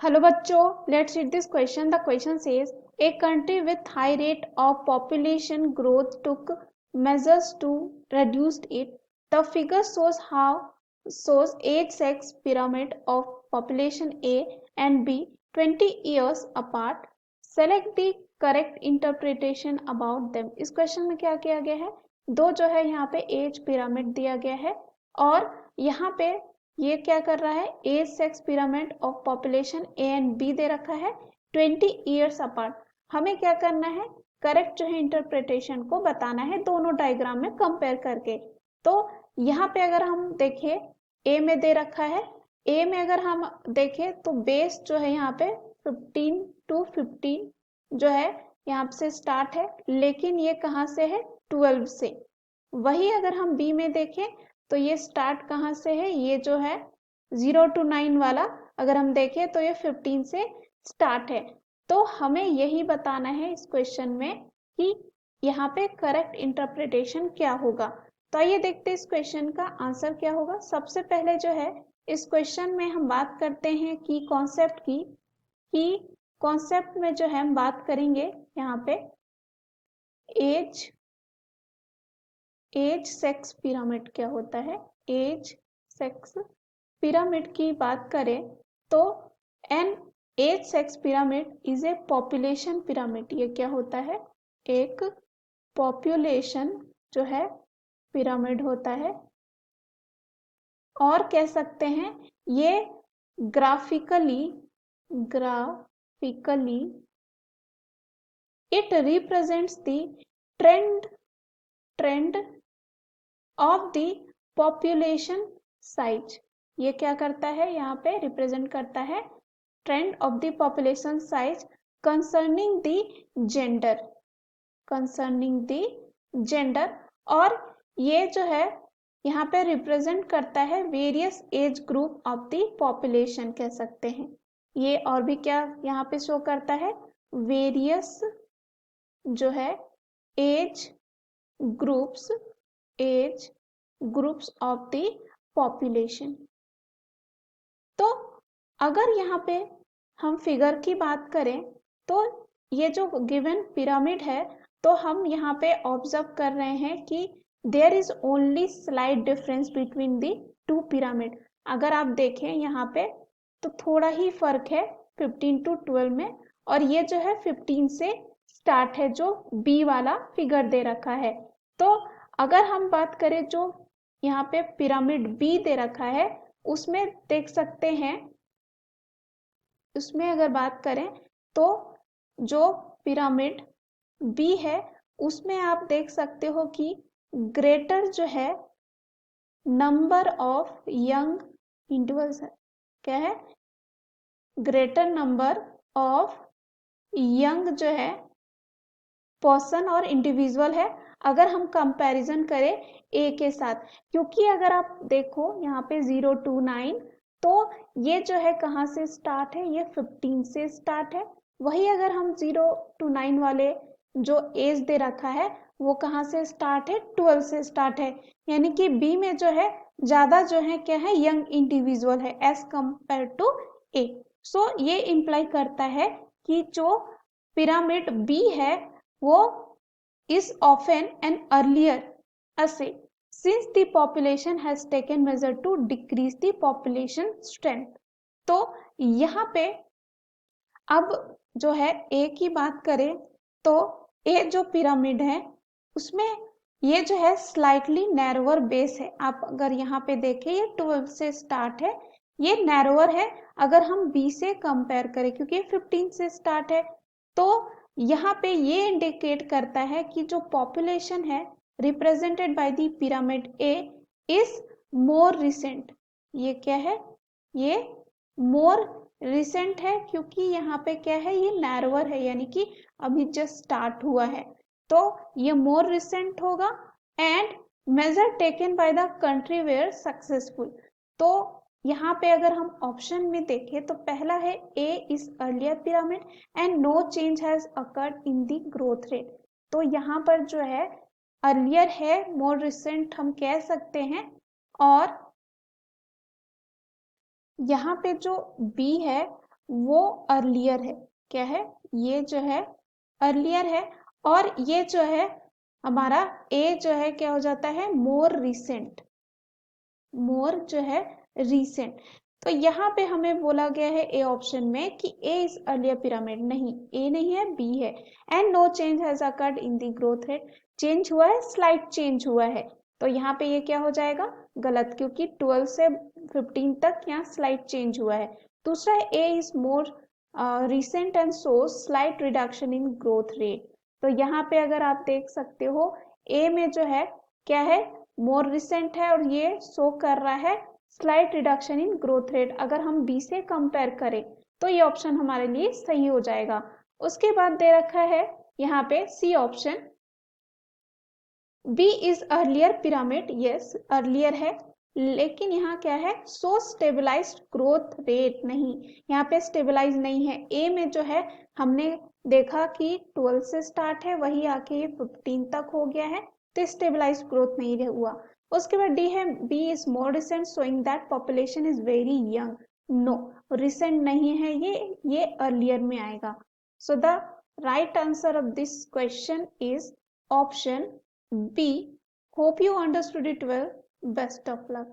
Hello bachcho, let's read this question. The question says, a country with high rate of population growth took measures to reduce it. The figure shows age sex pyramid of population A and B 20 years apart. Select the correct interpretation about them. इस question में क्या किया गया है, दो जो है यहाँ पे एज पिरामिड दिया गया है और यहाँ पे ये क्या कर रहा है, age sex pyramid of population A and B दे रखा है 20 ईयर्स अपार्ट। हमें क्या करना है, करेक्ट जो है इंटरप्रिटेशन को बताना है दोनों डायग्राम में कंपेयर करके। तो यहाँ पे अगर हम देखें ए में दे रखा है, ए में अगर हम देखें तो बेस जो है यहाँ पे 15 to 15 जो है यहाँ से स्टार्ट है, लेकिन ये कहाँ से है, 12 से। वही अगर हम बी में देखें तो ये स्टार्ट कहाँ से है, ये जो है 0 to 9 वाला अगर हम देखें तो ये 15 से स्टार्ट है। तो हमें यही बताना है इस क्वेश्चन में कि यहाँ पे करेक्ट इंटरप्रिटेशन क्या होगा। तो आइए देखते हैं इस क्वेश्चन का आंसर क्या होगा। सबसे पहले जो है इस क्वेश्चन में हम बात करते हैं की कॉन्सेप्ट की, कि कॉन्सेप्ट में जो है हम बात करेंगे यहाँ पे एज सेक्स पिरामिड क्या होता है। एज सेक्स पिरामिड की बात करें तो an age sex pyramid is a population pyramid. ये क्या होता है, एक पॉपुलेशन जो है पिरामिड होता है, और कह सकते हैं ये graphically it represents the trend of the population size. ये क्या करता है, यहाँ पे रिप्रेजेंट करता है trend of the population size concerning the gender. और ये जो है यहाँ पे रिप्रेजेंट करता है various age group of the population कह सकते हैं। ये और भी क्या यहाँ पे शो करता है, वेरियस जो है age groups of the population. तो अगर यहाँ पे हम फिगर की बात करें तो ये जो गिवन पिरामिड है तो हम यहाँ पे ऑब्जर्व कर रहे हैं कि there is only slight difference between the two pyramid. अगर आप देखें यहाँ पे तो थोड़ा ही फर्क है 15 to 12 में, और ये जो है 15 से स्टार्ट है जो बी वाला फिगर दे रखा है। तो अगर हम बात करें जो यहाँ पे पिरामिड बी दे रखा है उसमें देख सकते हैं, उसमें अगर बात करें तो जो पिरामिड बी है उसमें आप देख सकते हो कि ग्रेटर जो है नंबर ऑफ यंग इंडिविजुअल्स है, क्या है, ग्रेटर नंबर ऑफ यंग जो है पर्सन और इंडिविजुअल है अगर हम कंपैरिजन करें ए के साथ। क्योंकि अगर आप देखो यहाँ पे 0 to 9 तो ये जो है कहाँ से स्टार्ट है, ये 15 से स्टार्ट है। वही अगर हम 0 to 9 वाले जो एज दे रखा है वो कहाँ से स्टार्ट है, 12 से स्टार्ट है। यानी कि बी में जो है ज्यादा जो है क्या है, यंग इंडिविजुअल है एज कंपेयर टू ए। सो ये इंप्लाई करता है कि जो पिरामिड बी है वो is often an earlier essay since the population has taken measure to decrease the population strength। तो यहाँ पे अब जो है ए की बात करें तो ए जो पिरामिड है उसमें ये जो है स्लाइटली नैरोअर बेस है। आप अगर यहाँ पे देखें ये 12 से स्टार्ट है, ये नैरोअर है अगर हम बी से कंपेयर करें क्योंकि 15 से स्टार्ट है। तो यहाँ पे ये इंडिकेट करता है कि जो पॉपुलेशन है represented by the pyramid A is more recent. ये क्या है, ये मोर रिसेंट है क्योंकि यहाँ पे क्या है, ये नैरोअर है यानी कि अभी जस्ट स्टार्ट हुआ है तो ये मोर रिसेंट होगा। And measure taken by the country were successful. तो यहाँ पे अगर हम ऑप्शन में देखें तो पहला है A is earlier pyramid and no change has occurred in the growth rate. तो यहाँ पर जो है अर्लियर है, मोर रिसेंट हम कह सकते हैं। और यहाँ पे जो बी है वो अर्लियर है। क्या है? ये जो है अर्लियर है, और ये जो है हमारा ए जो है क्या हो जाता है? More recent. मोर जो है रिसेंट। तो यहाँ पे हमें बोला गया है ए ऑप्शन में कि ए इज अर्लियर पिरामिड। नहीं, ए नहीं है, बी है। And no change has occurred in the growth rate. Change हुआ है, स्लाइट चेंज हुआ है। तो यहाँ पे ये क्या हो जाएगा? गलत, क्योंकि 12 से 15 तक यहाँ स्लाइट चेंज हुआ है। दूसरा है A is more recent and show slight reduction in growth rate. तो यहाँ पे अगर आप देख सकते हो, ए में जो है क्या है? मोर रिसेंट है, और ये शो कर रहा है slight reduction in growth rate. अगर हम बी से कंपेयर करें तो ये ऑप्शन हमारे लिए सही हो जाएगा। उसके बाद दे रखा है यहाँ पे C option, B is earlier pyramid. Yes, earlier है, लेकिन यहाँ क्या है? So stabilized growth rate. नहीं, यहाँ पे स्टेबलाइज नहीं है। ए में जो है हमने देखा कि 12 से स्टार्ट है, वही आके ये 15 तक हो गया है, तो स्टेबलाइज ग्रोथ नहीं हुआ। उसके बाद डी है, B is more recent showing that population is very young. No, recent नहीं है, ये अर्लियर में आएगा। So the right answer of this question is option B. Hope you understood it well. Best of luck.